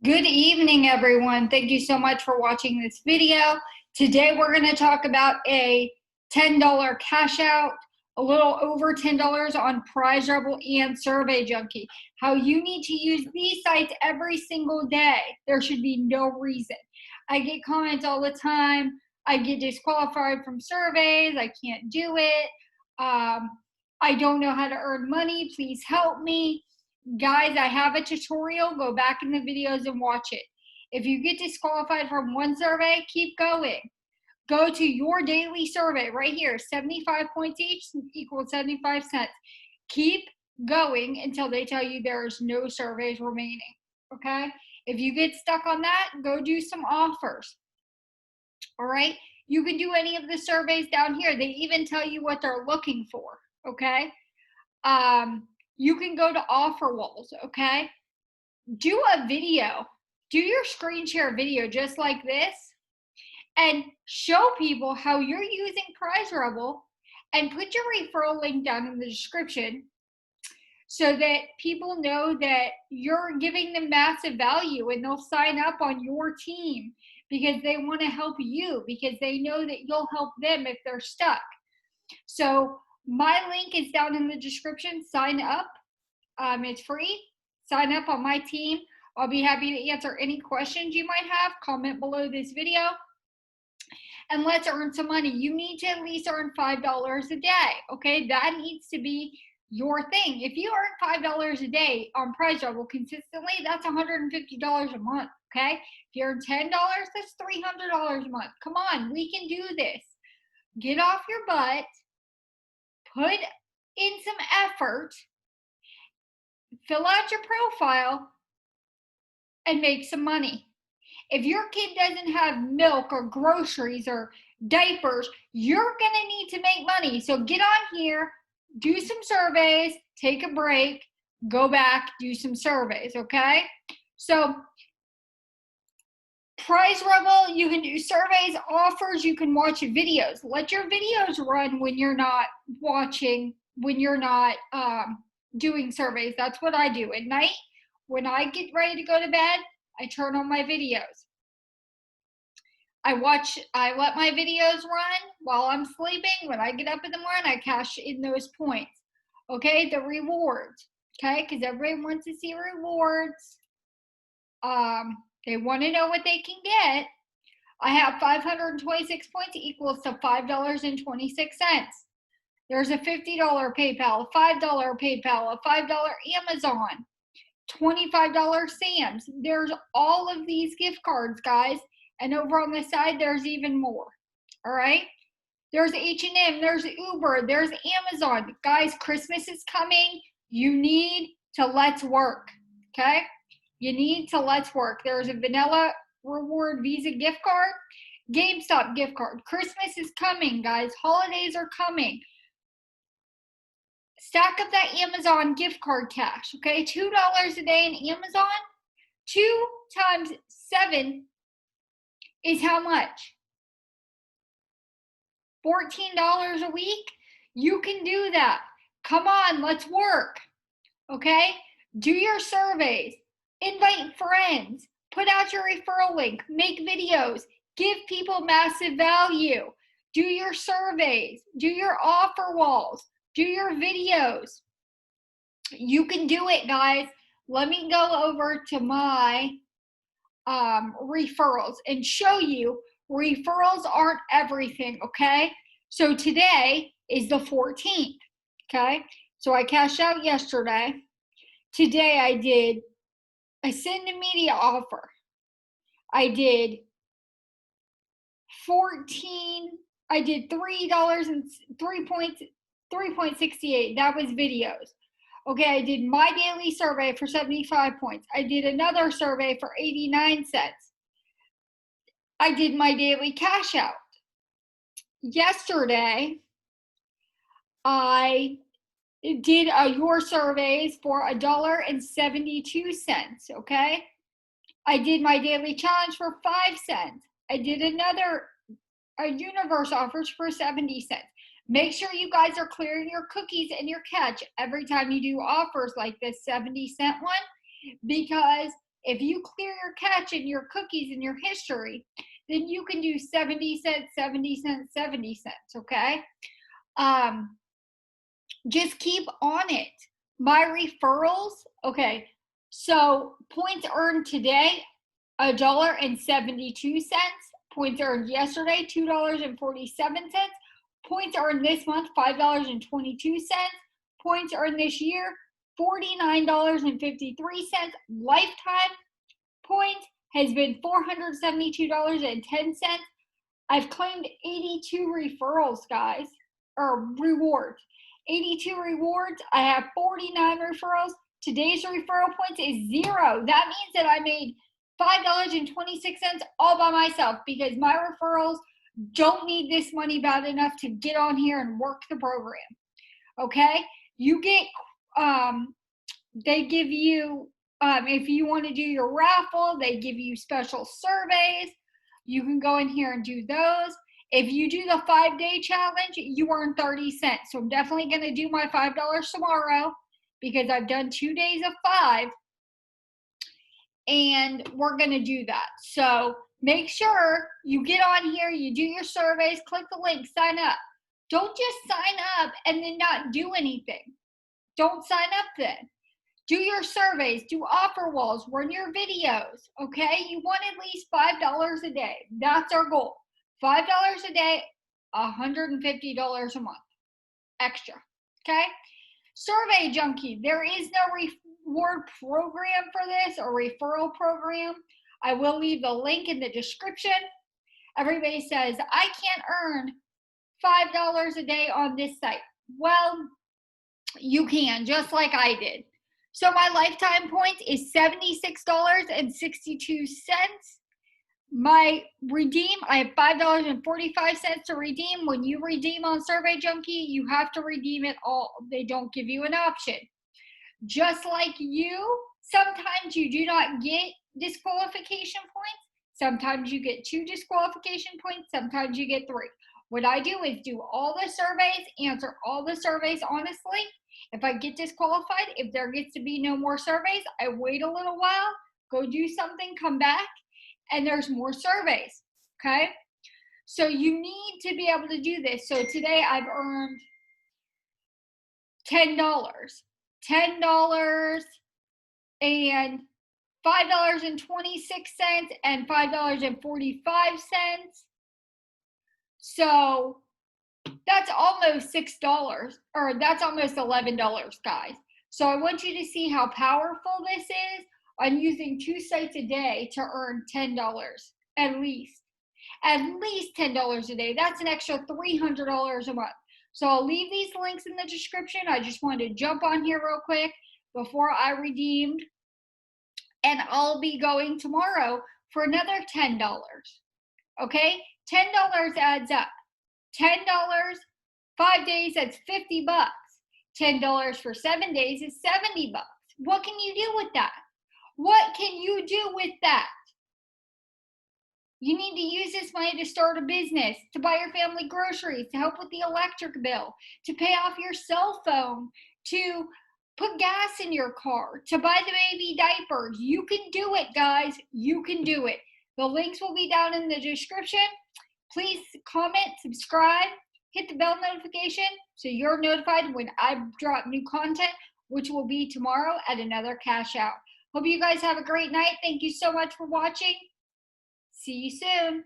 Good evening, everyone. Thank you so much for watching this video. Today, we're going to talk about a $10 cash out, a little over $10 on Prizerebel and Survey Junkie. How you need to use these sites every single day. There should be no reason. I get comments all the time. I get disqualified from surveys. I can't do it. I don't know how to earn money. Please help me. Guys, I have a tutorial. Go back in the videos and watch it. If you get disqualified from one survey, keep going. Go to your daily survey right here. 75 points each equals 75 cents. Keep going until they tell you there's no surveys remaining. Okay? If you get stuck on that, go do some offers. All right? You can do any of the surveys down here. They even tell you what they're looking for. Okay? You can go to offer walls, okay? Do a video. Do your screen share video just like this and show people how you're using Prizerebel and put your referral link down in the description so that people know that you're giving them massive value and they'll sign up on your team because they want to help you, because they know that you'll help them if they're stuck. So my link is down in the description. Sign up. It's free. Sign up on my team. I'll be happy to answer any questions you might have. Comment below this video. And let's earn some money. You need to at least earn $5 a day. Okay, that needs to be your thing. If you earn $5 a day on Prizerebel consistently, that's $150 a month. Okay, if you earn $10, that's $300 a month. Come on, we can do this. Get off your butt. Put in some effort, fill out your profile, and make some money. If your kid doesn't have milk or groceries or diapers, you're going to need to make money. So get on here, do some surveys, take a break, go back, do some surveys, okay? So Prizerebel, you can do surveys, offers, you can watch videos. Let your videos run when you're not watching, when you're not doing surveys. That's what I do. At night, when I get ready to go to bed, I turn on my videos. I let my videos run while I'm sleeping. When I get up in the morning, I cash in those points. Okay, the rewards. Okay, because everybody wants to see rewards. They want to know what they can get. I have 526 points equals to $5.26. There's a $50 PayPal, a $5 PayPal, a $5 Amazon, $25 Sam's. There's all of these gift cards, guys. And over on the side, there's even more. All right? There's H&M, there's Uber, there's Amazon. Guys, Christmas is coming. You need to let's work. Okay? You need to let's work. There's a vanilla reward Visa gift card, GameStop gift card. Christmas is coming, guys. Holidays are coming. Stack up that Amazon gift card cash, okay? $2 a day in Amazon. 2 times 7 is how much? $14 a week? You can do that. Come on, let's work, okay? Do your surveys. Invite friends. Put out your referral link. Make videos. Give people massive value. Do your surveys. Do your offer walls. Do your videos. You can do it, guys. Let me go over to my referrals and show you referrals aren't everything, okay? So today is the 14th, okay? So I cashed out yesterday. Today I did a send a media offer. I did $3 and 3.68. That was videos. Okay, I did my daily survey for 75 points. I did another survey for 89 cents. I did my daily cash out. Yesterday, I did your surveys for $1.72, okay? I did my daily challenge for 5 cents. I did another universe offers for 70 cents. Make sure you guys are clearing your cookies and your catch every time you do offers like this 70-cent one, because if you clear your cache and your cookies and your history, then you can do 70 cents, 70 cents, 70 cents, okay? Just keep on it. My referrals, okay, so points earned today, $1.72. Points earned yesterday, $2.47. Points earned this month, $5.22. Points earned this year, $49.53. Lifetime points has been $472.10. I've claimed 82 referrals, guys, or rewards. 82 rewards. I have 49 referrals. Today's referral points is 0. That means that I made $5.26 all by myself because my referrals don't need this money bad enough to get on here and work the program. Okay? You get, they give you, if you want to do your raffle, they give you special surveys. You can go in here and do those. If you do the 5-day challenge, you earn 30 cents. So I'm definitely going to do my $5 tomorrow because I've done 2 days of 5. And we're going to do that. So make sure you get on here, you do your surveys, click the link, sign up. Don't just sign up and then not do anything. Don't sign up then. Do your surveys, do offer walls, run your videos, okay? You want at least $5 a day. That's our goal. $5 a day, $150 a month extra, okay? Survey Junkie, there is no reward program for this or referral program. I will leave the link in the description. Everybody says, I can't earn $5 a day on this site. Well, you can, just like I did. So my lifetime point is $76.62. My redeem, I have $5.45 to redeem. When you redeem on Survey Junkie, you have to redeem it all. They don't give you an option. Just like you, sometimes you do not get disqualification points. Sometimes you get 2 disqualification points. Sometimes you get 3. What I do is do all the surveys, answer all the surveys honestly. If I get disqualified, if there gets to be no more surveys, I wait a little while, go do something, come back, and there's more surveys, okay? So you need to be able to do this. So today I've earned $10 and $5.26 and $5.45. So that's almost $6, or that's almost $11, guys. So I want you to see how powerful this is on using 2 sites a day to earn $10 at least. At least $10 a day. That's an extra $300 a month. So I'll leave these links in the description. I just wanted to jump on here real quick before I redeemed. And I'll be going tomorrow for another $10. Okay? $10 adds up. $10, 5 days, that's $50. $10 for 7 days is $70. What can you do with that? What can you do with that? You need to use this money to start a business, to buy your family groceries, to help with the electric bill, to pay off your cell phone, to put gas in your car, to buy the baby diapers. You can do it, guys. You can do it. The links will be down in the description. Please comment, subscribe, hit the bell notification so you're notified when I drop new content, which will be tomorrow at another cash out. Hope you guys have a great night. Thank you so much for watching. See you soon.